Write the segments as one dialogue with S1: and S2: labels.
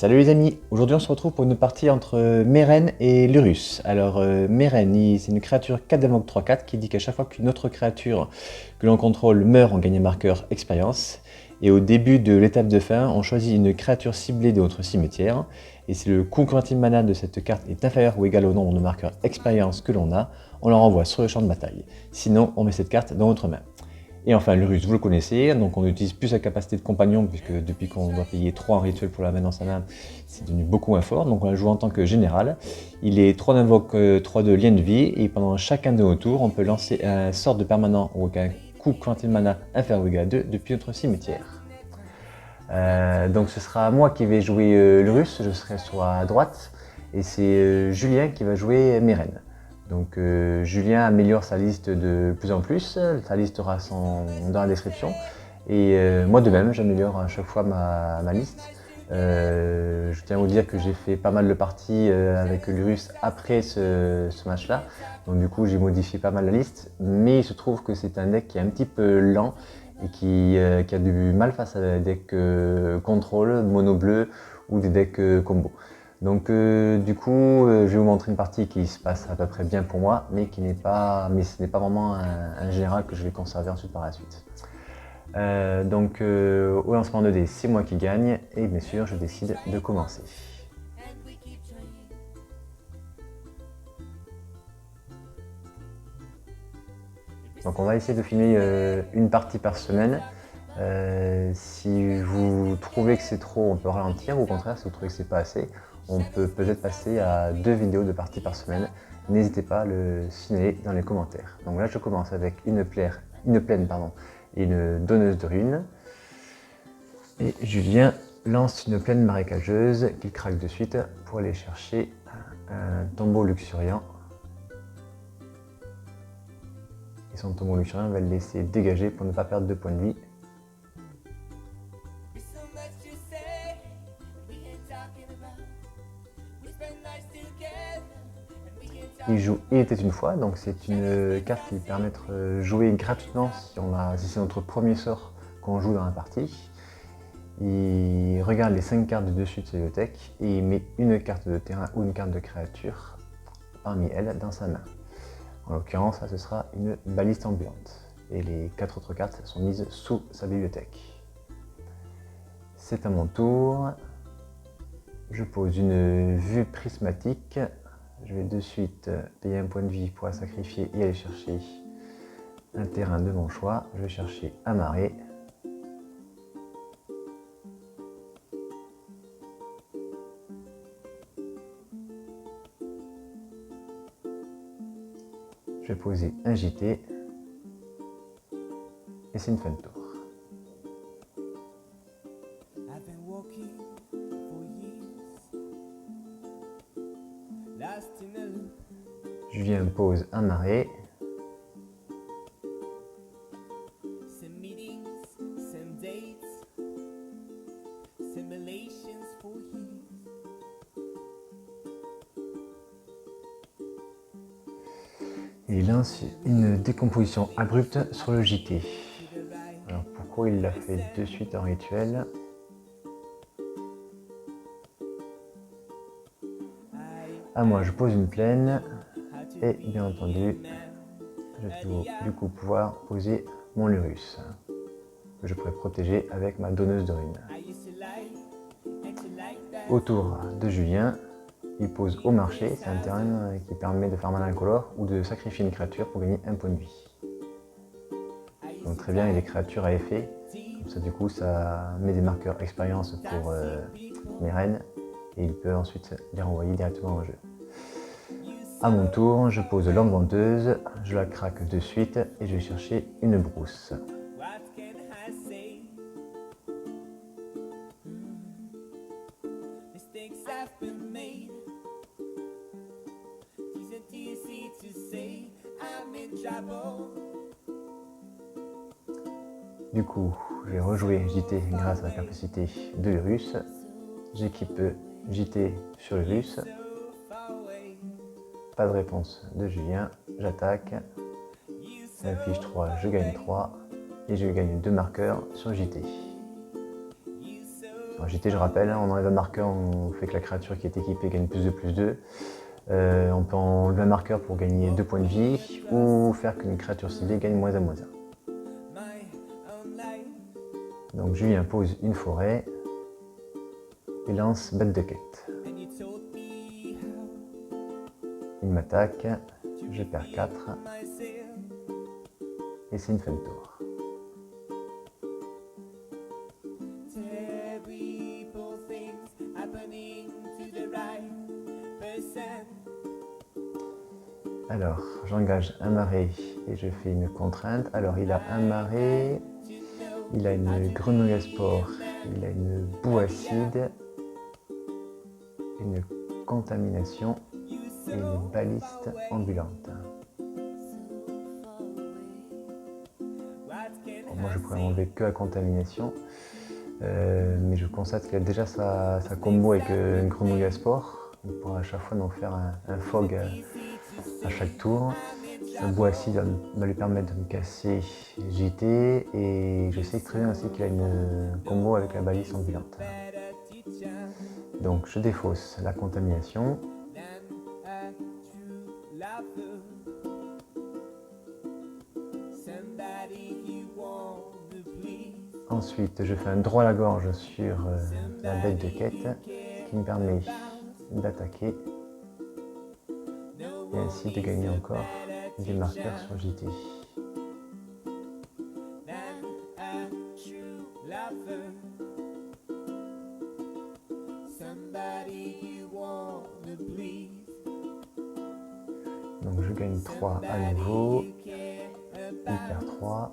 S1: Salut les amis, aujourd'hui on se retrouve pour une partie entre Meren et Lurus. Alors Meren, c'est une créature 4 d'invoque 3-4 qui dit qu'à chaque fois qu'une autre créature que l'on contrôle meurt, on gagne un marqueur expérience. Et au début de l'étape de fin, on choisit une créature ciblée de notre cimetière. Et si le coût quantité mana de cette carte est inférieur ou égal au nombre de marqueurs expérience que l'on a, on la renvoie sur le champ de bataille. Sinon, on met cette carte dans notre main. Et enfin, le russe, vous le connaissez, donc on utilise plus sa capacité de compagnon, puisque depuis qu'on doit payer 3 en rituel pour la mettre dans sa main, c'est devenu beaucoup moins fort, donc on la joue en tant que général. Il est 3 d'invoque, 3 de lien de vie, et pendant chacun de nos tours, on peut lancer un sort de permanent ou un coût quantité de mana inférieur ou égal à 2 depuis notre cimetière. Donc ce sera moi qui vais jouer le russe, je serai sur la droite, et c'est Julien qui va jouer Meren. Donc Julien améliore sa liste de plus en plus, sa liste sera dans la description. Et moi de même, j'améliore à chaque fois ma liste. Je tiens à vous dire que j'ai fait pas mal de parties avec Lurus après ce match-là. Donc du coup, j'ai modifié pas mal la liste. Mais il se trouve que c'est un deck qui est un petit peu lent et qui a du mal face à des decks contrôle, mono bleu ou des decks combo. Donc du coup, je vais vous montrer une partie qui se passe à peu près bien pour moi, mais ce n'est pas vraiment un général que je vais conserver ensuite par la suite. Au lancement de dés, c'est moi qui gagne, et bien sûr, je décide de commencer. Donc on va essayer de filmer une partie par semaine. Si vous trouvez que c'est trop, on peut ralentir, ou au contraire, si vous trouvez que c'est pas assez, on peut peut-être passer à 2 vidéos de partie par semaine. N'hésitez pas à le signaler dans les commentaires. Donc là, je commence avec une plaine et une donneuse de runes. Et Julien lance une plaine marécageuse qu'il craque de suite pour aller chercher un tombeau luxuriant. Et son tombeau luxuriant va le laisser dégager pour ne pas perdre de points de vie. Il joue Il était une fois, donc c'est une carte qui permet de jouer gratuitement si c'est notre premier sort qu'on joue dans la partie. Il regarde les 5 cartes du dessus de sa bibliothèque et il met une carte de terrain ou une carte de créature parmi elles dans sa main. En l'occurrence, ça ce sera une baliste ambulante. Et les 4 autres cartes sont mises sous sa bibliothèque. C'est à mon tour. Je pose une vue prismatique. Je vais de suite payer un point de vie pour la sacrifier et aller chercher un terrain de mon choix. Je vais chercher un marais. Je vais poser un JT. Et c'est une fin de tour. Julien pose un marais. Et il lance une décomposition abrupte sur le JT. Alors pourquoi il l'a fait de suite en rituel? À moi, je pose une plaine. Et bien entendu, je vais du coup pouvoir poser mon Lurus, que je pourrais protéger avec ma donneuse de runes. Au tour de Julien, il pose au marché, c'est un terrain qui permet de faire mana incolore ou de sacrifier une créature pour gagner un point de vie. Donc très bien, il y a des créatures à effet, comme ça du coup ça met des marqueurs expérience pour Meren et il peut ensuite les renvoyer directement au jeu. A mon tour, je pose l'orbe venteuse, je la craque de suite et je vais chercher une brousse. Du coup, je vais rejouer JT grâce à la capacité de Lurus. J'équipe JT sur Lurus. Pas de réponse de Julien, j'attaque. Ça affiche 3, je gagne 3. Et je gagne 2 marqueurs sur JT. En JT, je rappelle, on enlève un marqueur, on fait que la créature qui est équipée gagne +2/+2. On peut enlever un marqueur pour gagner 2 points de vie, ou faire qu'une créature ciblée gagne -1/-1. Donc je lui impose une forêt et lance bête de quête. Il m'attaque, je perds 4 et c'est une fin de tour. Alors, j'engage un marais et je fais une contrainte. Alors, il a un marais, il a une grenouille à sport, il a une boue acide, une contamination et une baliste ambulante. Bon, moi, je pourrais enlever que la contamination, mais je constate qu'il a déjà sa combo avec une grenouille à sport. Il pourra à chaque fois nous faire un fog à chaque tour. La boue acide va lui permettre de me casser JT et je sais très bien aussi qu'il a une combo avec la balise ambulante. Donc je défausse la contamination. Ensuite je fais un droit à la gorge sur la bête de quête, ce qui me permet d'attaquer et ainsi de gagner encore des marqueurs sur JT. Donc je gagne 3 à nouveau, il perd 3.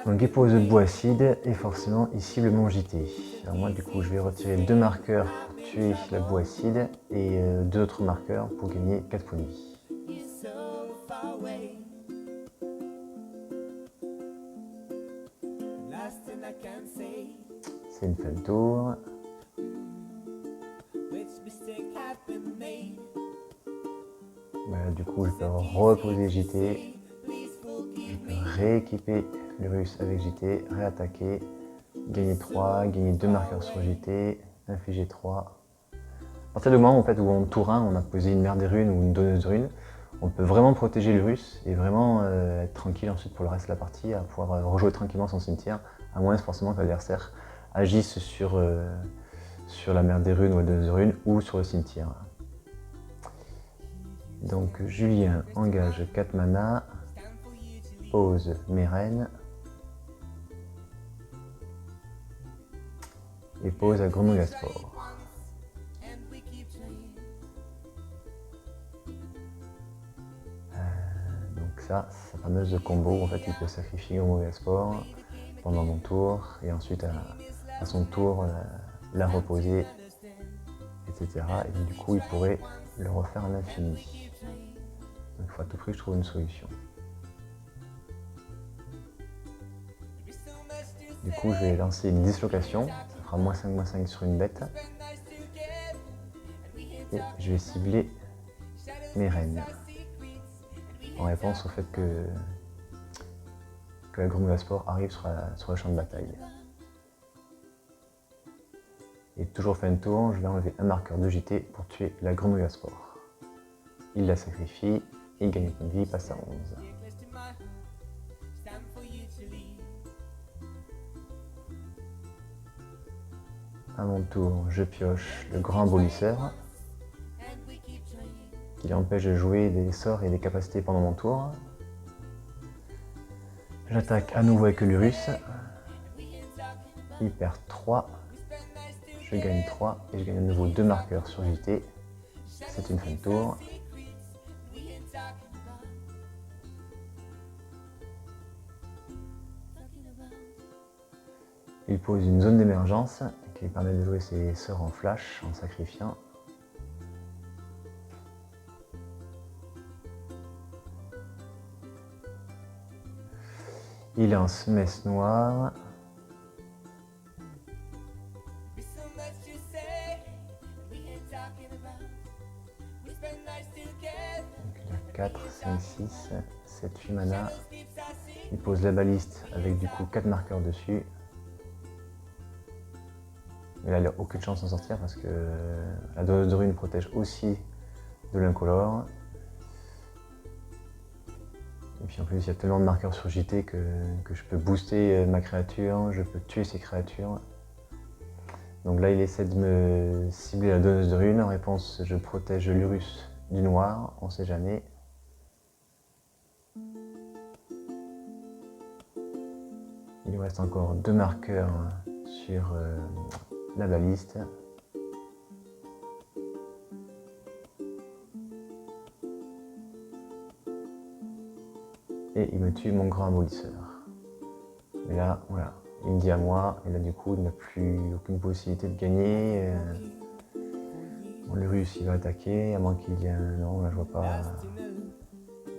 S1: Donc il pose boue acide et forcément il cible mon JT. Alors moi du coup je vais retirer 2 marqueurs pour tuer la boue acide et 2 autres marqueurs pour gagner 4 points de vie. C'est une fin de tour. Voilà, du coup je peux reposer JT. Je peux rééquiper le russe avec JT, réattaquer, gagner 3, gagner 2 marqueurs sur JT, infliger 3. À partir du moment en fait, où en tour 1 on a posé une mère des runes ou une donneuse de runes, on peut vraiment protéger le russe et vraiment être tranquille ensuite pour le reste de la partie, à pouvoir rejouer tranquillement son cimetière, à moins forcément que l'adversaire agisse sur la mère des runes ou la donneuse de runes ou sur le cimetière. Donc Julien engage 4 mana, pose Meren et pose la grenouille à sport. Donc ça, sa fameuse combo, en fait il peut sacrifier grenouille à sport pendant mon tour et ensuite à son tour la reposer, etc. Et du coup il pourrait le refaire à l'infini. Donc il faut à tout prix que je trouve une solution. Du coup je vais lancer une dislocation, ça fera -5/-5 sur une bête. Et je vais cibler Meren, en réponse au fait que la grenouille à sport arrive sur le champ de bataille. Et toujours fin de tour, je vais enlever un marqueur de JT pour tuer la grenouille à sport. Il la sacrifie, il gagne un point de vie, il passe à 11. À mon tour, je pioche le grand abolisseur, qui l'empêche de jouer des sorts et des capacités pendant mon tour. J'attaque à nouveau avec l'Urus. Il perd 3. Je gagne 3 et je gagne à nouveau 2 marqueurs sur JT. C'est une fin de tour. Il pose une zone d'émergence qui lui permet de jouer ses sorts en flash en sacrifiant. Il lance Messe Noire. 4, 5, 6, 7, 8 mana. Il pose la baliste avec du coup 4 marqueurs dessus. Mais là, il n'a aucune chance d'en sortir parce que la donneuse de runes protège aussi de l'incolore. Et puis en plus, il y a tellement de marqueurs sur JT que je peux booster ma créature, je peux tuer ses créatures. Donc là, il essaie de me cibler la donneuse de runes. En réponse, je protège l'Urus du noir, on ne sait jamais. Il lui reste encore 2 marqueurs sur la baliste. Et il me tue mon grand amollisseur. Mais là, voilà, il me dit à moi, et là du coup, il n'a plus aucune possibilité de gagner. Bon, l'Urus, il va attaquer, à moins qu'il y ait un... Non, là je vois pas...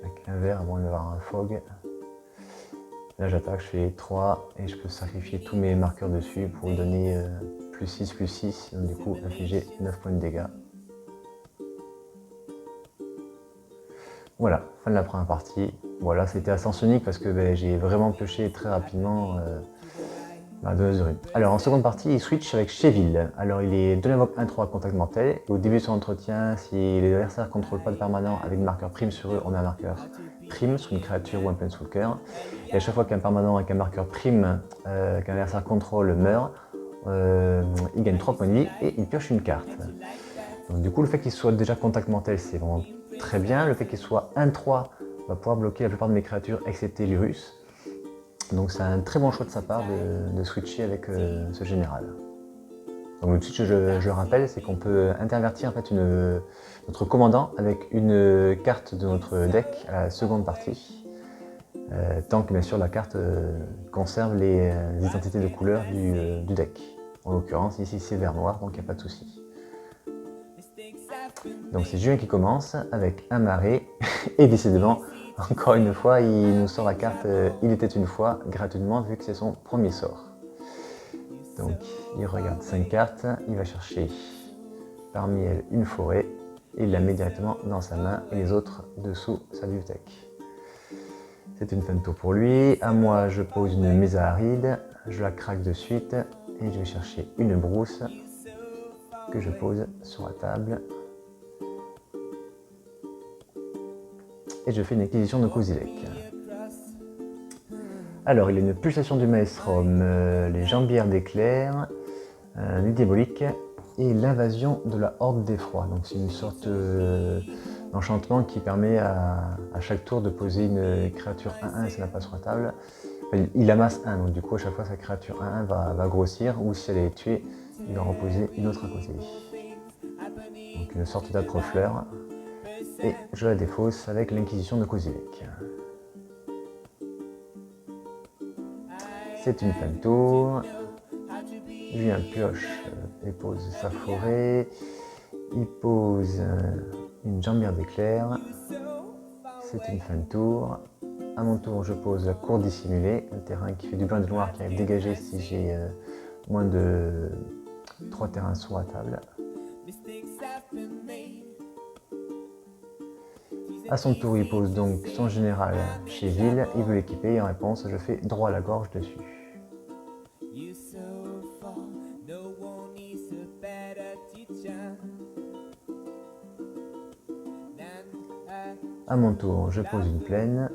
S1: Avec un vert, à moins d'avoir un fog. Là j'attaque, je fais 3 et je peux sacrifier tous mes marqueurs dessus pour donner plus 6, et donc du coup infliger 9 points de dégâts. Voilà, fin de la première partie. Voilà, c'était ascensionique parce que j'ai vraiment pioché très rapidement la donneuse de runes. Alors en seconde partie, il switch avec Cheville. Alors il est de l'invoque 1-3 contact mortel. Et au début de son entretien, si les adversaires ne contrôlent pas de permanent avec des marqueurs prime sur eux, on a un marqueur prime sur une créature ou un planeswalker. Et à chaque fois qu'un permanent avec un marqueur prime qu'un adversaire contrôle meurt, il gagne 3 points de vie et il pioche une carte. Donc du coup, le fait qu'il soit déjà contact mortel, c'est vraiment très bien. Le fait qu'il soit 1-3 va pouvoir bloquer la plupart de mes créatures, excepté l'Urus. Donc c'est un très bon choix de sa part de switcher avec ce général. Donc le switch, je rappelle, c'est qu'on peut intervertir en fait notre commandant avec une carte de notre deck à la seconde partie. Tant que bien sûr la carte conserve les identités de couleur du deck. En l'occurrence ici c'est vert noir, donc il n'y a pas de souci. Donc c'est Julien qui commence avec un marais et décidément, encore une fois, il nous sort la carte Il était une fois gratuitement vu que c'est son premier sort. Donc il regarde 5 cartes, il va chercher parmi elles une forêt et il la met directement dans sa main et les autres dessous sa bibliothèque. C'est une fin de tour pour lui. À moi, je pose une mesa aride, je la craque de suite et je vais chercher une brousse que je pose sur la table. Et je fais une acquisition de Kozilek. Alors, il a une pulsation du Maelstrom, les jambières d'éclair, les diaboliques et l'invasion de la horde d'effroi. Donc c'est une sorte d'enchantement qui permet à chaque tour de poser une créature 1-1 et ça n'a pas sur la table. Enfin, il amasse 1, donc du coup à chaque fois sa créature 1-1 va grossir, ou si elle est tuée, il va en reposer une autre à côté. Donc une sorte d'après-fleur. Et je la défausse avec l'inquisition de Kozilek. C'est une fin de tour. Julien pioche et pose sa forêt. Il pose une jambière d'éclair. C'est une fin de tour. À mon tour, je pose la cour dissimulée, un terrain qui fait du blanc et du noir qui arrive dégagé si j'ai moins de 3 terrains sur la table. À son tour, il pose donc son général chez Ville, il veut l'équiper et en réponse, je fais droit à la gorge dessus. À mon tour, je pose une plaine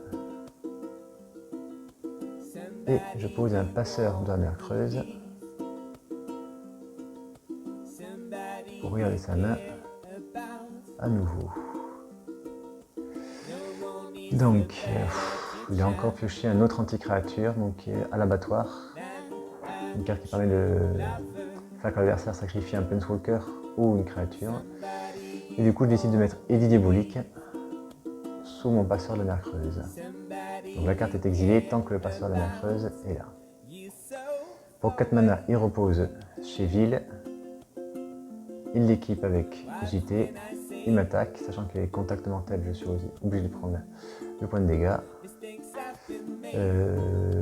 S1: et je pose un passeur de la mer creuse pour regarder sa main à nouveau. Donc, il a encore pioché un autre anti-créature, donc à l'abattoir. Une carte qui permet de faire que l'adversaire sacrifie un planeswalker ou une créature. Et du coup, je décide de mettre Eddy Diabolique sous mon passeur de la mer creuse. Donc la carte est exilée tant que le passeur de la mer creuse est là. Pour 4 mana, il repose chez Ville. Il l'équipe avec JT. Il m'attaque, sachant qu'il est contact mortel, je suis obligé de prendre le point de dégâts.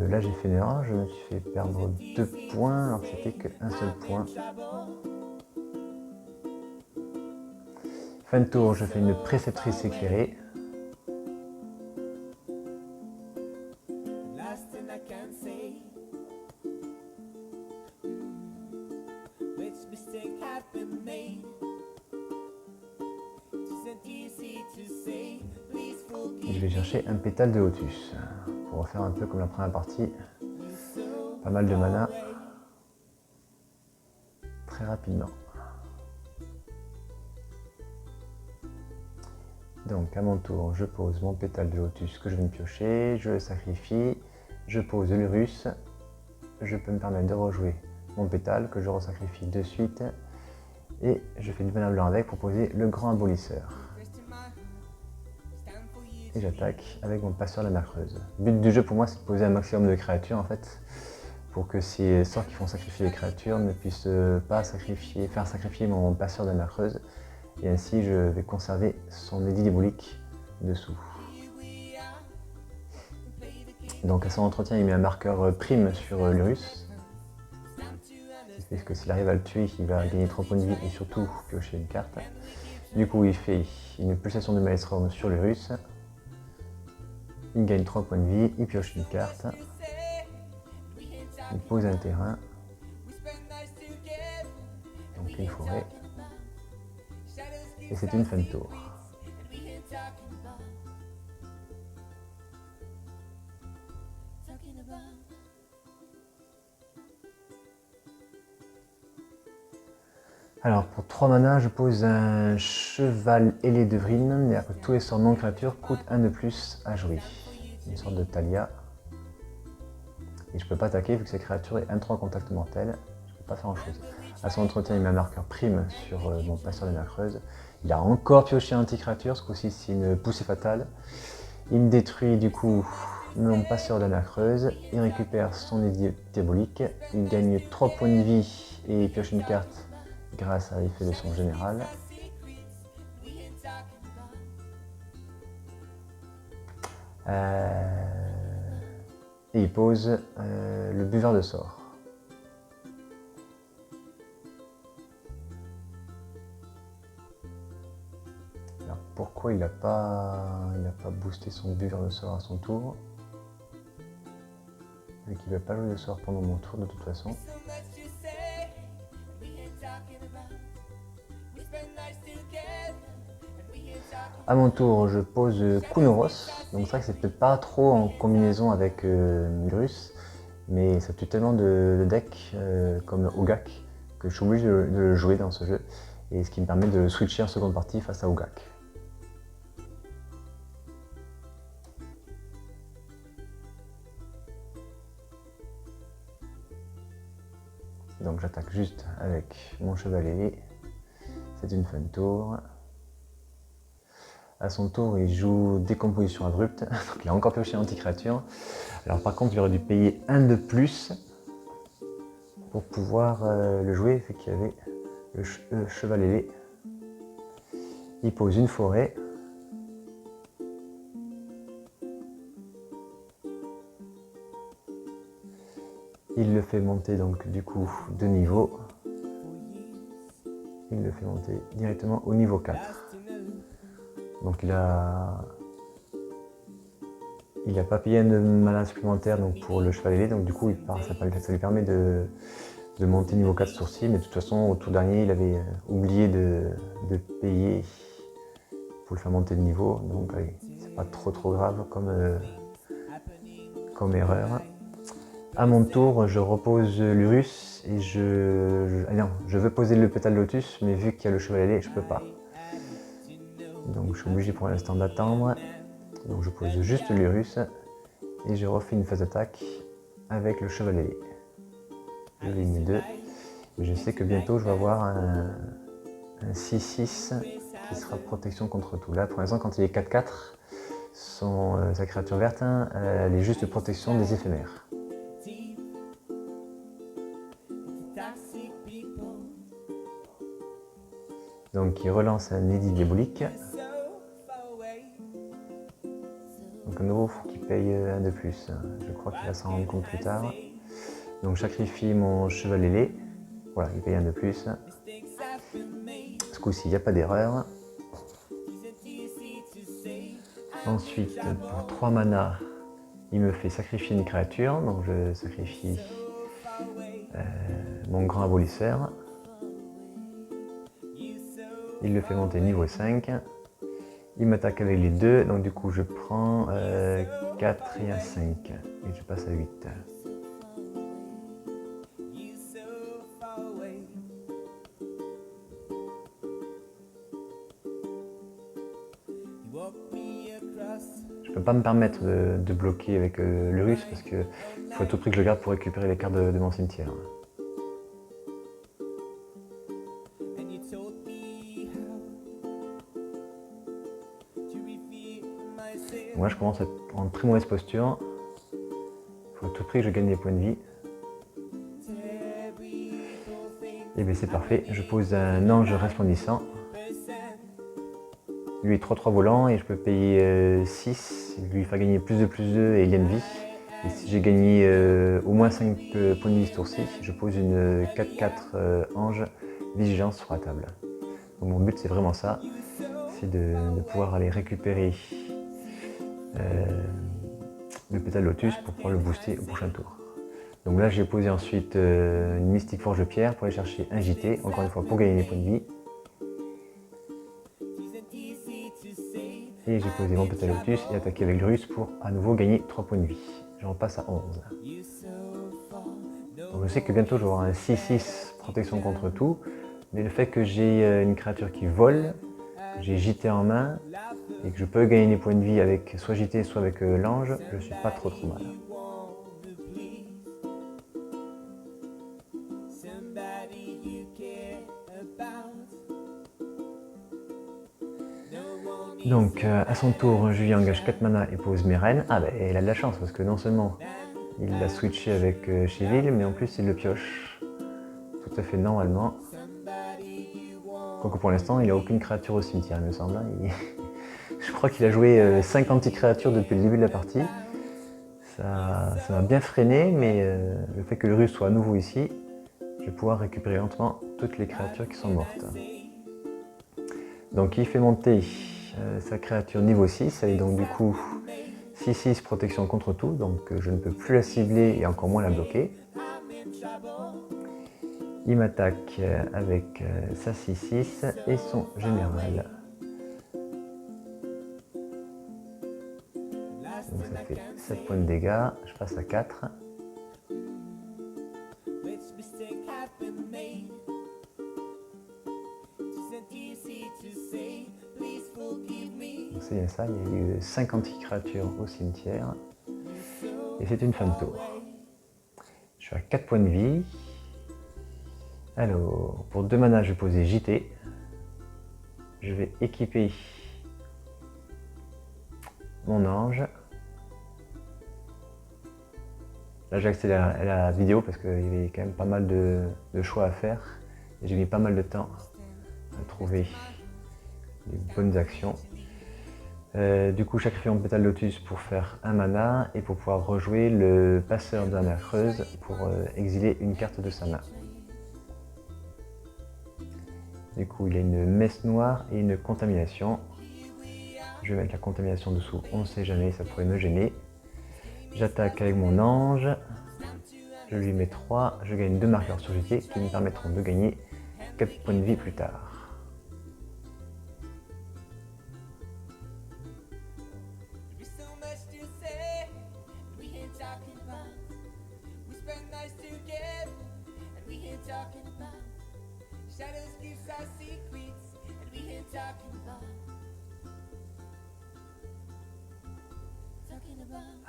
S1: Là j'ai fait une erreur, je me suis fait perdre 2 points alors que c'était qu'un seul point. Fin de tour, je fais une préceptrice éclairée. je vais chercher un pétale de lotus pour refaire un peu comme la première partie. Pas mal de mana. Très rapidement. Donc à mon tour, je pose mon pétale de lotus que je viens de piocher, je le sacrifie, je pose l'Urus, je peux me permettre de rejouer mon pétale que je resacrifie de suite et je fais du mana blanc avec pour poser le grand abolisseur. Et j'attaque avec mon passeur de la mer creuse. Le but du jeu pour moi c'est de poser un maximum de créatures en fait, pour que ces sorts qui font sacrifier les créatures ne puissent pas faire sacrifier mon passeur de la mer creuse. Et ainsi je vais conserver son édit diabolique dessous. Donc à son entretien il met un marqueur prime sur l'Urus. Ce qui fait que s'il arrive à le tuer, il va gagner 3 points de vie et surtout piocher une carte. Du coup il fait une pulsation de Maelstrom sur l'Urus. Il gagne 3 points de vie, il pioche une carte. Il pose un terrain. Donc une forêt. Et c'est une fin de tour. Alors pour 3 mana, je pose un cheval ailé de Vryn, c'est-à-dire que tous les sorts non créatures coûtent 1 de plus à jouer. Une sorte de Thalia. Et je ne peux pas attaquer vu que cette créature est 1-3 contact mortel. Je ne peux pas faire grand chose. À son entretien, il met un marqueur prime sur mon passeur de la creuse. Il a encore pioché anti-créature, ce coup-ci c'est une poussée fatale. Il me détruit du coup mon passeur de la creuse. Il récupère son édit diabolique. Il gagne 3 points de vie et il pioche une carte grâce à l'effet de son général. Et il pose le buveur de sort. Alors pourquoi il n'a pas boosté son buveur de sort à son tour? Vu qu'il ne va pas jouer de sort pendant mon tour de toute façon. À mon tour, je pose Kunoros. Donc c'est vrai que c'est peut-être pas trop en combinaison avec l'Urus, mais ça tue tellement de decks comme Ogak que je suis obligé de le jouer dans ce jeu, et ce qui me permet de switcher en seconde partie face à Ogak. Donc j'attaque juste avec mon cheval ailé. C'est une fin de tour. À son tour, il joue décomposition abrupte, donc il a encore pioché anti-créature. Alors par contre, il aurait dû payer 1 de plus pour pouvoir le jouer, vu qu'il y avait le cheval ailé. Il pose une forêt. Il le fait monter donc du coup de niveau. Il le fait monter directement au niveau 4. Donc il a pas payé de mana supplémentaire donc pour le cheval ailé, donc du coup ça lui permet de monter niveau 4 sourcier, mais de toute façon au tout dernier il avait oublié de payer pour le faire monter de niveau, donc c'est pas trop grave comme erreur. À mon tour, je repose l'Urus et je veux poser le pétale lotus, mais vu qu'il y a le cheval ailé, je peux pas. Donc je suis obligé pour l'instant d'attendre. Donc je pose juste l'Urus et je refais une phase d'attaque avec le cheval ailé. Je ligne 2. Et je sais que bientôt je vais avoir un 6-6 qui sera protection contre tout. Là pour l'instant quand il est 4-4, sa créature verte, elle est juste protection des éphémères. Donc il relance un édit diabolique. Donc à nouveau, il faut qu'il paye 1 de plus. Je crois qu'il va s'en rendre compte plus tard. Donc je sacrifie mon cheval ailé. Voilà, il paye 1 de plus. Ce coup-ci, il n'y a pas d'erreur. Ensuite, pour 3 mana, il me fait sacrifier une créature. Donc je sacrifie mon grand abolisseur. Il le fait monter niveau 5. Il m'attaque avec les deux, donc du coup je prends 4 et un 5 et je passe à 8. Je peux pas me permettre de bloquer avec le russe parce qu'il faut à tout prix que je garde pour récupérer les cartes de mon cimetière. Moi je commence à être en très mauvaise posture. Il faut à tout prix que je gagne des points de vie. Et bien c'est parfait, je pose un ange resplendissant. Lui est 3-3 volant et je peux payer 6, lui faire gagner plus de et il gagne vie. Et si j'ai gagné au moins 5 points de vie ce tour-ci, je pose une 4-4 ange vigilance sur la table. Donc mon but c'est vraiment ça, c'est de pouvoir aller récupérer le pétale lotus pour pouvoir le booster au prochain tour. Donc là j'ai posé ensuite une mystique forge de pierre pour aller chercher un JT, encore une fois pour gagner des points de vie. Et j'ai posé mon pétale lotus et attaqué avec le russe pour à nouveau gagner 3 points de vie. J'en passe à 11. Donc je sais que bientôt j'aurai un 6-6 protection contre tout, mais le fait que j'ai une créature qui vole, j'ai JT en main et que je peux gagner des points de vie avec soit JT soit avec l'ange, je suis pas trop mal. Donc à son tour, Julie engage 4 mana et pose Meren. Ah ben il a de la chance parce que non seulement il l'a switché avec Cheville, mais en plus il le pioche tout à fait normalement. Quoique pour l'instant il n'a aucune créature au cimetière il me semble. Je crois qu'il a joué 5 anti-créatures depuis le début de la partie. Ça m'a bien freiné, mais le fait que le russe soit à nouveau ici, je vais pouvoir récupérer lentement toutes les créatures qui sont mortes. Donc il fait monter sa créature niveau 6, elle est donc du coup 6-6 protection contre tout, donc je ne peux plus la cibler et encore moins la bloquer. Il m'attaque avec sa 6-6 et son général. Donc ça fait 7 points de dégâts, je passe à 4. C'est bien ça, il y a eu 5 anti-créatures au cimetière. Et c'est une fin de tour. Je suis à 4 points de vie. Alors, pour 2 mana, je vais poser JT. Je vais équiper mon ange. Là, j'accélère la vidéo parce qu'il y avait quand même pas mal de choix à faire. Et j'ai mis pas mal de temps à trouver les bonnes actions. Du coup, je sacrifie mon pétale lotus pour faire un mana et pour pouvoir rejouer le passeur de la mer creuse pour exiler une carte de sa main. Du coup, il a une messe noire et une contamination. Je vais mettre la contamination dessous, on ne sait jamais, ça pourrait me gêner. J'attaque avec mon ange. Je lui mets 3, je gagne 2 marqueurs sur JT qui me permettront de gagner 4 points de vie plus tard.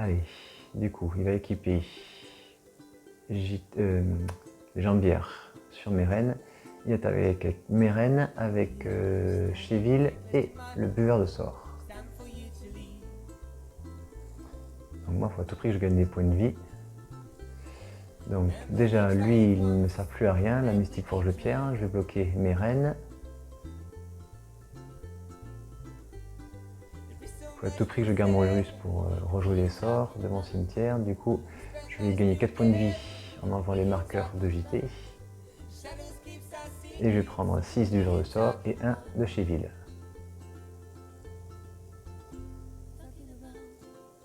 S1: Allez, du coup, il va équiper les jambières sur Meren. Il attaque avec Meren, avec Cheville et le buveur de sort. Donc moi, il faut à tout prix que je gagne des points de vie. Donc déjà, lui, il ne sert plus à rien, la mystique forge de pierre. Je vais bloquer Meren. Il faut à tout prix que je garde mon russe pour rejouer les sorts de mon cimetière. Du coup, je vais gagner 4 points de vie en enlevant les marqueurs de JT. Et je vais prendre 6 du genre de sort et 1 de Cheville.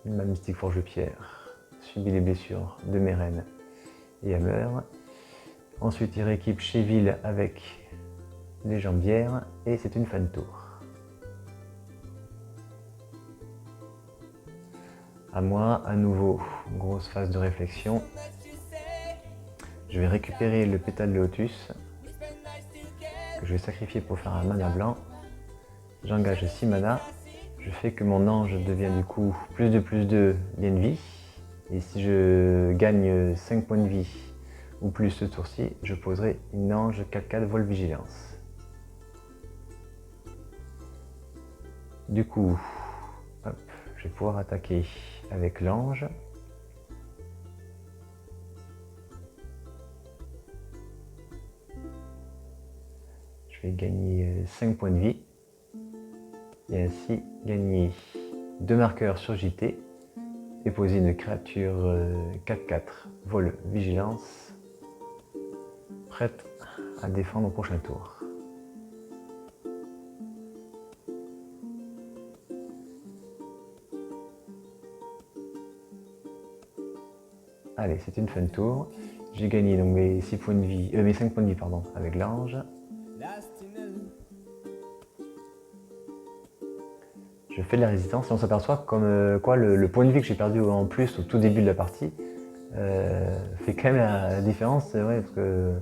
S1: Ma mystique forge de pierre subit les blessures de Meren et elle meurt. Ensuite, il rééquipe Cheville avec les jambières et c'est une fin de tour. À moi, à nouveau, grosse phase de réflexion. Je vais récupérer le pétale de lotus que je vais sacrifier pour faire un mana blanc. J'engage 6 mana. Je fais que mon ange devienne du coup plus de lien de vie. Et si je gagne 5 points de vie ou plus ce tour-ci, je poserai une ange 4/4 vol vigilance. Du coup, hop, je vais pouvoir attaquer avec l'ange. Je vais gagner 5 points de vie et ainsi gagner 2 marqueurs sur JT et poser une créature 4/4 vol vigilance prête à défendre au prochain tour. Allez, c'est une fin de tour. J'ai gagné donc mes 6 points de vie, mes 5 points de vie pardon, avec l'ange. Je fais de la résistance et on s'aperçoit comme quoi le point de vie que j'ai perdu en plus au tout début de la partie fait quand même la différence, ouais, parce que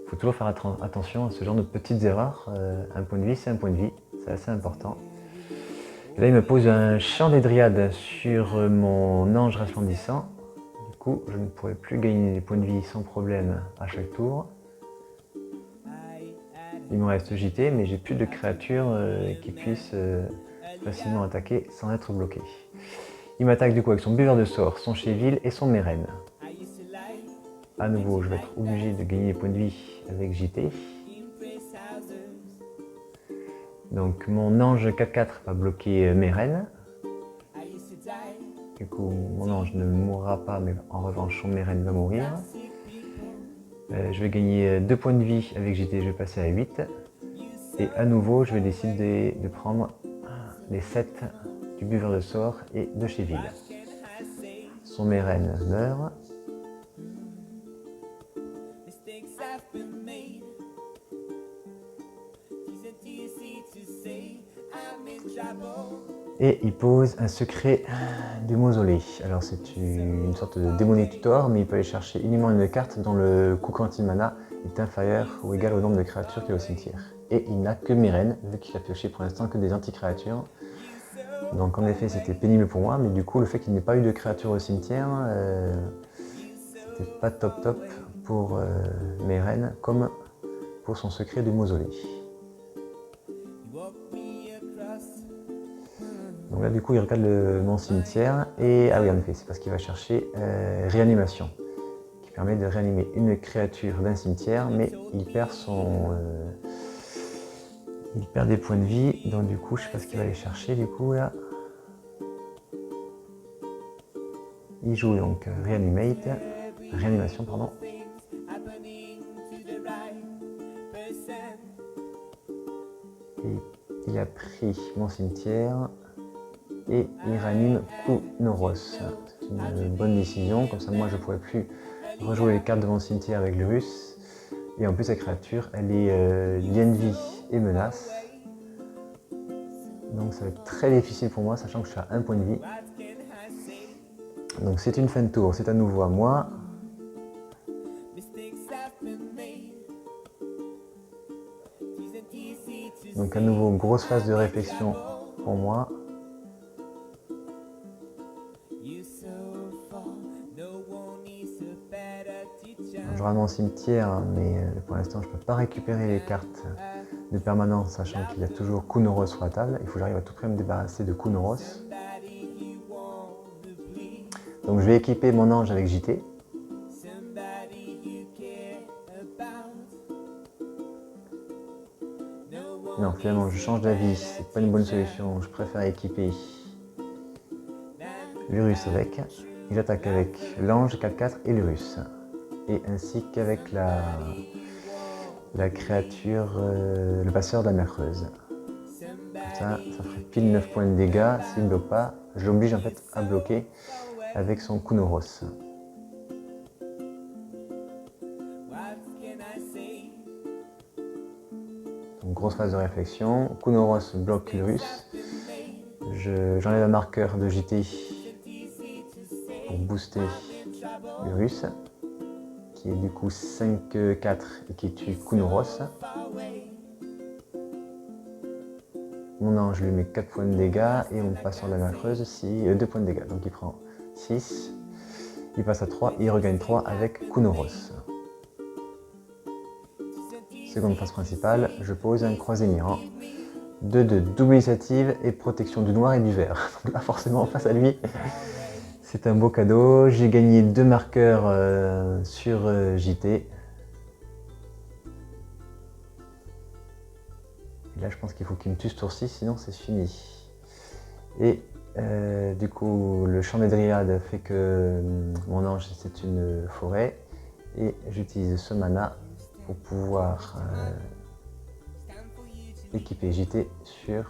S1: faut toujours faire attention à ce genre de petites erreurs. Un point de vie, c'est un point de vie, c'est assez important. Et là, il me pose un champ des dryades sur mon ange resplendissant. Du coup, je ne pourrai plus gagner des points de vie sans problème à chaque tour. Il me reste JT, mais j'ai plus de créatures qui puissent facilement attaquer sans être bloqué. Il m'attaque du coup avec son buveur de sort, son Chéville et son Mérène. À nouveau, je vais être obligé de gagner des points de vie avec JT. Donc mon ange 4/4 va bloquer Mérène. Du coup, mon ange ne mourra pas, mais en revanche, son Mérène va mourir. Je vais gagner 2 points de vie avec JT, je vais passer à 8. Et à nouveau, je vais décider de prendre les 7 du buveur de sort et de Chéville. Son Mérène meurt. Et il pose un secret du mausolée. Alors c'est une sorte de démoniteur, mais il peut aller chercher uniquement une carte dont le coût anti-mana est inférieur ou égal au nombre de créatures qu'il y a au cimetière. Et il n'a que Mérène, vu qu'il a pioché pour l'instant que des anti-créatures. Donc en effet c'était pénible pour moi, mais du coup le fait qu'il n'ait pas eu de créatures au cimetière, c'était pas top pour Mérène, comme pour son secret du mausolée. Donc là du coup il regarde mon cimetière et ah oui en effet c'est parce qu'il va chercher réanimation qui permet de réanimer une créature d'un cimetière, mais il perd des points de vie, donc du coup je sais pas ce qu'il va aller chercher du coup là. Il joue donc réanimation pardon. Et il a pris mon cimetière. Et il réanime Kunoros. C'est une bonne décision, comme ça moi je ne pourrais plus rejouer les cartes de mon cimetière avec Lurrus. Et en plus la créature elle est lien de vie et menace. Donc ça va être très difficile pour moi, sachant que je suis à 1 point de vie. Donc c'est une fin de tour, c'est à nouveau à moi. Donc à nouveau grosse phase de réflexion pour moi. Je rame mon cimetière, mais pour l'instant je ne peux pas récupérer les cartes de permanence, sachant qu'il y a toujours Kunoros sur la table. Il faut que j'arrive à tout prix à me débarrasser de Kunoros. Donc je vais équiper mon ange avec JT. Non, finalement je change d'avis, c'est pas une bonne solution, je préfère équiper Lurrus avec. Et j'attaque avec l'ange 4/4 et Lurrus. Et ainsi qu'avec la créature, le passeur de la mer creuse. Comme ça ferait pile 9 points de dégâts. S'il ne bloque pas, je l'oblige en fait à bloquer avec son Kunoros. Donc grosse phase de réflexion. Kunoros bloque Lurrus. J'enlève un marqueur de JT booster Urus, qui est du coup 5-4 et qui tue Kunoros. Mon ange lui met 4 points de dégâts et on passe sur la mer creuse, 2 points de dégâts. Donc il prend 6, il passe à 3 et il regagne 3 avec Kunoros. Seconde phase principale, je pose un croisé mirant. 2 double initiative et protection du noir et du vert. Donc là forcément face à lui, c'est un beau cadeau. J'ai gagné 2 marqueurs sur JT. Et là je pense qu'il faut qu'il me tue ce tour-ci, sinon c'est fini. Et du coup le champ des dryades fait que mon ange c'est une forêt. Et j'utilise ce mana pour pouvoir équiper JT sur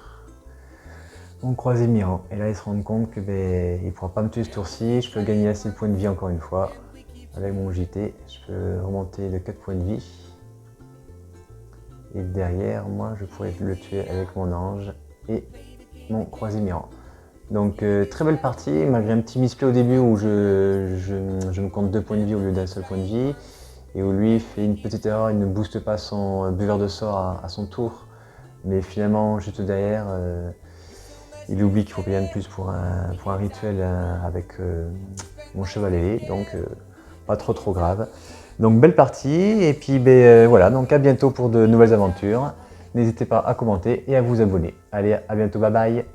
S1: mon croisé mirant. Et là, il se rend compte que il ne pourra pas me tuer ce tour-ci. Je peux gagner assez de points de vie encore une fois. Avec mon JT, je peux remonter de 4 points de vie. Et derrière, moi, je pourrais le tuer avec mon ange et mon croisé mirant. Donc, très belle partie, malgré un petit misplay au début où je me compte 2 points de vie au lieu d'un seul point de vie. Et où lui fait une petite erreur, il ne booste pas son buveur de sort à son tour. Mais finalement, juste derrière, il oublie qu'il faut payer un de plus pour un rituel avec mon cheval ailé, donc pas trop grave. Donc belle partie, et puis voilà, donc à bientôt pour de nouvelles aventures. N'hésitez pas à commenter et à vous abonner. Allez, à bientôt, bye bye.